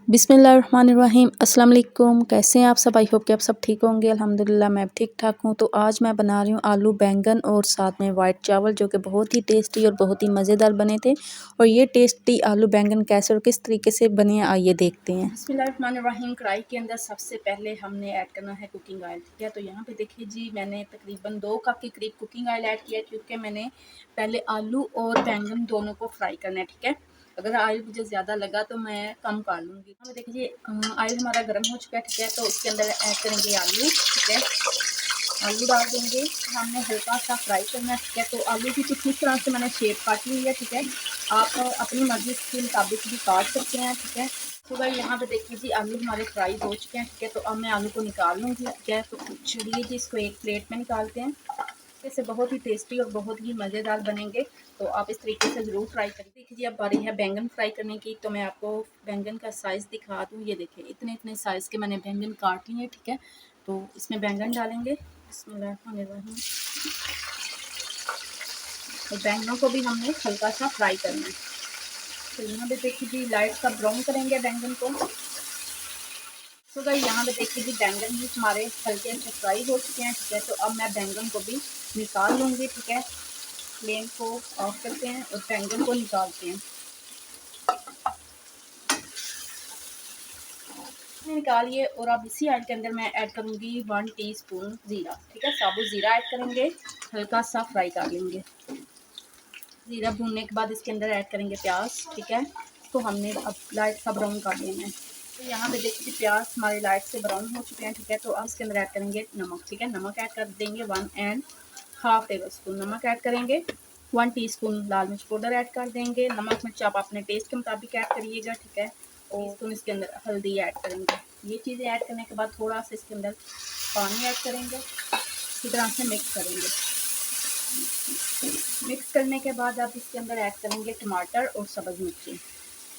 बिस्मिल्लाहिर्रहमानिर्रहीम। अस्सलाम वालेकुम। कैसे हैं आप सब? आई होप कि आप सब ठीक होंगे। अल्हम्दुलिल्लाह मैं ठीक ठाक हूँ। तो आज मैं बना रही हूँ आलू बैंगन और साथ में वाइट चावल, जो कि बहुत ही टेस्टी और बहुत ही मज़ेदार बने थे। और ये टेस्टी आलू बैंगन कैसे और किस तरीके से बने हैं, आइए देखते हैं। बिस्मिल्लाहिर्रहमानिर्रहीम। कढ़ाई के अंदर सबसे पहले हमने ऐड करना है कुकिंग ऑयल, ठीक है। तो यहाँ पे देखिए जी, मैंने तकरीबन 2 कप के करीब कुकिंग ऑयल ऐड किया, क्योंकि मैंने पहले आलू और बैंगन दोनों को फ्राई करना है, ठीक है। अगर ऑयल मुझे ज़्यादा लगा तो मैं कम कर लूँगी। हमें देखिए ऑयल हमारा गर्म हो चुका है, ठीक है। तो उसके अंदर ऐड करेंगे आलू, ठीक है। आलू डाल देंगे, हमने हल्का सा फ्राई करना है, ठीक है। तो आलू की कुछ इस तरह से मैंने शेप काटी हुई है, ठीक है। आप अपनी मर्ज़ी के मुताबिक भी काट सकते हैं, ठीक है। तो भाई यहाँ पे देखिए जी, आलू हमारे फ्राई हो चुके हैं, ठीक है। तो अब मैं आलू को निकाल लूँगी, ठीक है। तो चलिए जी, इसको एक प्लेट में निकालते हैं। इससे बहुत ही टेस्टी और बहुत ही मज़ेदार बनेंगे। तो आप इस तरीके से ज़रूर ट्राई करें। देखिए जी, अब बारी है बैंगन फ्राई करने की। तो मैं आपको बैंगन का साइज़ दिखा दूँ। ये देखिए, इतने इतने साइज़ के मैंने बैंगन काट लिए, ठीक है। तो इसमें बैंगन डालेंगे। बिस्मिल्लाहिर्रहमानिर्रहीम। और बैंगनों को भी हमने हल्का सा फ्राई करना है। तो यहाँ पे देखिए जी, लाइट सा ब्राउन करेंगे बैंगन को। तो भाई यहाँ पे देखिए जी, बैंगन भी हमारे हल्के से फ्राई हो चुके हैं, ठीक है। तो अब मैं बैंगन को भी निकाल लूँगी, ठीक है। फ्लेम को ऑफ करते हैं और बैंगन को निकालते हैं। निकालिए। और अब इसी ऑयल के अंदर मैं ऐड करूँगी 1 टीस्पून ज़ीरा, ठीक है। साबुत ज़ीरा ऐड करेंगे, हल्का सा फ्राई कर लेंगे। ज़ीरा भूनने के बाद इसके अंदर ऐड करेंगे प्याज, ठीक है। तो हमने अब लाइट सा ब्राउन कर लेना है। तो यहाँ पे देखिए प्याज हमारे लाइट से ब्राउन हो चुके हैं, ठीक है। तो अब इसके अंदर ऐड करेंगे नमक, ठीक है। नमक ऐड कर देंगे 1.5 टेबल स्पून नमक ऐड करेंगे। 1 टीस्पून लाल मिर्च पाउडर ऐड कर देंगे। नमक मिर्च आप अपने टेस्ट के मुताबिक ऐड करिएगा, ठीक है। और तो इसके अंदर हल्दी ऐड करेंगे। ये चीज़ें ऐड करने के बाद थोड़ा सा इसके अंदर पानी ऐड करेंगे, इसी तरह से मिक्स करेंगे। मिक्स करने के बाद आप इसके अंदर ऐड करेंगे टमाटर और सब्ज़ मिर्ची।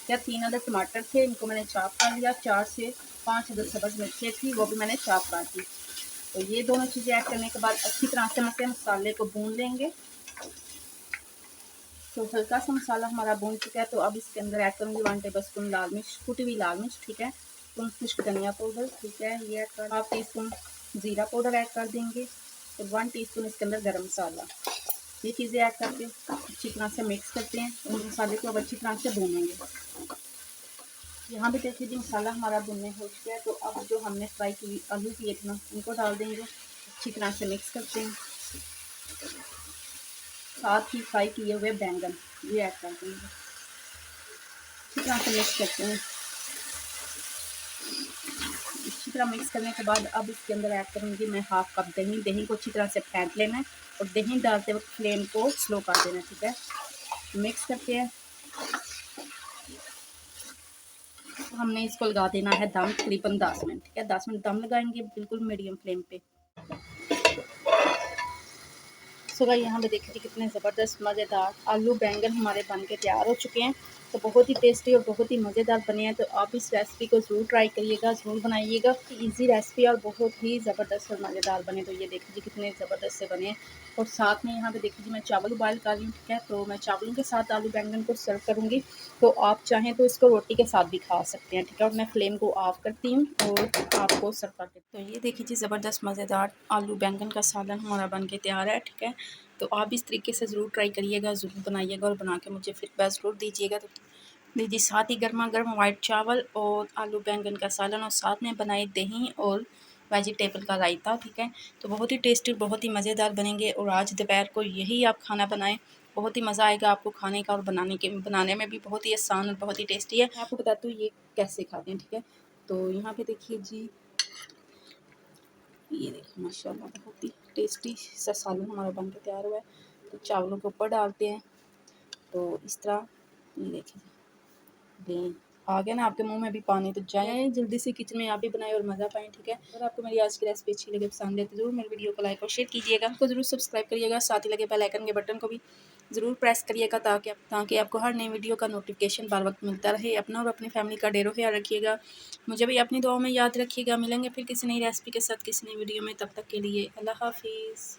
या 3 अदद टमाटर थे, इनको मैंने चॉप कर लिया। 4 से 5 अदद सब्ज़ मिर्ची थी, वो भी मैंने चॉप कर दी। तो ये दोनों चीज़ें ऐड करने के बाद अच्छी तरह से मसाले को भून लेंगे। तो हल्का सा मसाला हमारा भून चुका है। तो अब इसके अंदर ऐड करूँगी 1 टेबल स्पून लाल मिर्च, कुटी हुई लाल मिर्च, ठीक है। तो खुश्क धनिया पाउडर, ठीक है, ये ऐड कर। 1/2 टीस्पून ज़ीरा पाउडर ऐड कर देंगे। तो 1 टीस्पून इसके अंदर गरम मसाला। ये चीज़ें ऐड करके अच्छी तरह से मिक्स करते हैं और मसाले को अब अच्छी तरह से भूनेंगे। यहाँ भी देखिए जी, मसाला हमारा भुनने हो चुका है। तो अब जो हमने फ्राई की आलू किए थे ना, उनको डाल देंगे। अच्छी तरह से मिक्स करते हैं। साथ ही फ्राई किए हुए बैंगन ये ऐड कर देंगे। अच्छी तरह से मिक्स करते हैं। अच्छी तरह मिक्स करने के बाद अब इसके अंदर ऐड करूँगी मैं 1/2 कप दही। दही को अच्छी तरह से फेंट लेना है और दही डालते वक्त फ्लेम को स्लो कर देना है, ठीक है। मिक्स करते हैं। हमने इसको लगा देना है दम तकरीबन 10 मिनट, ठीक है। 10 मिनट दम लगाएंगे बिल्कुल मीडियम फ्लेम पे। सो गाइस, यहाँ पे देखिए कितने ज़बरदस्त मज़ेदार आलू बैंगन हमारे बन के तैयार हो चुके हैं। तो बहुत ही टेस्टी और बहुत ही मज़ेदार बने हैं। तो आप इस रेसिपी को ज़रूर ट्राई करिएगा, ज़रूर बनाइएगा। इजी रेसिपी और बहुत ही ज़बरदस्त और मज़ेदार बने। तो ये देखिए जी, कितने ज़बरदस्त से बने हैं। और साथ में यहाँ पे देखिए जी, मैं चावल उबाल कर रही हूँ, ठीक है। तो मैं चावलों के साथ आलू बैंगन को सर्व करूँगी। तो आप चाहें तो इसको रोटी के साथ भी खा सकते हैं, ठीक है। और मैं फ्लेम को ऑफ करती हूँ और आपको सर्व कर देती हूँ। तो ये देखिए जी, ज़बरदस्त मज़ेदार आलू बैंगन का सालन हमारा बन के तैयार है, ठीक है। तो आप इस तरीके से ज़रूर ट्राई करिएगा, ज़रूर बनाइएगा और बना के मुझे फीडबैक ज़रूर दीजिएगा। तो दीजिए, साथ ही गर्मा गर्म वाइट चावल और आलू बैंगन का सालन और साथ में बनाए दही और वेजिटेबल का रायता, ठीक है। तो बहुत ही टेस्टी, बहुत ही मज़ेदार बनेंगे। और आज दोपहर को यही आप खाना बनाएं, बहुत ही मज़ा आएगा आपको खाने का। और बनाने में भी बहुत ही आसान और बहुत ही टेस्टी है। मैं आपको बताती हूँ ये कैसे खाते हैं, ठीक है। तो यहाँ पे देखिए जी, ये देखिए माशाल्लाह बहुत ही टेस्टी सा सालन हमारा बन के तैयार हुआ है। तो चावलों के ऊपर डालते हैं। तो इस तरह ये देखिए आ गया ना आपके मुंह में भी पानी। तो जाए जल्दी से किचन में, आप भी बनाए और मज़ा पाएँ, ठीक है। अगर आपको मेरी आज की रेसिपी अच्छी लगे, पसंद है, तो ज़रूर मेरी वीडियो को लाइक और शेयर कीजिएगा। तो ज़रूर सब्सक्राइब करिएगा, साथ ही लगे बेल आइकन के बटन को भी ज़रूर प्रेस करिएगा, ताकि आपको हर नई वीडियो का नोटिफिकेशन बर वक्त मिलता रहे। अपना और अपनी फैमिली का ढेरों ख्याल रखिएगा। मुझे भी अपनी दुआओं में याद रखिएगा। मिलेंगे फिर किसी नई रेसिपी के साथ, किसी नई वीडियो में। तब तक के लिए अल्लाह हाफिज़।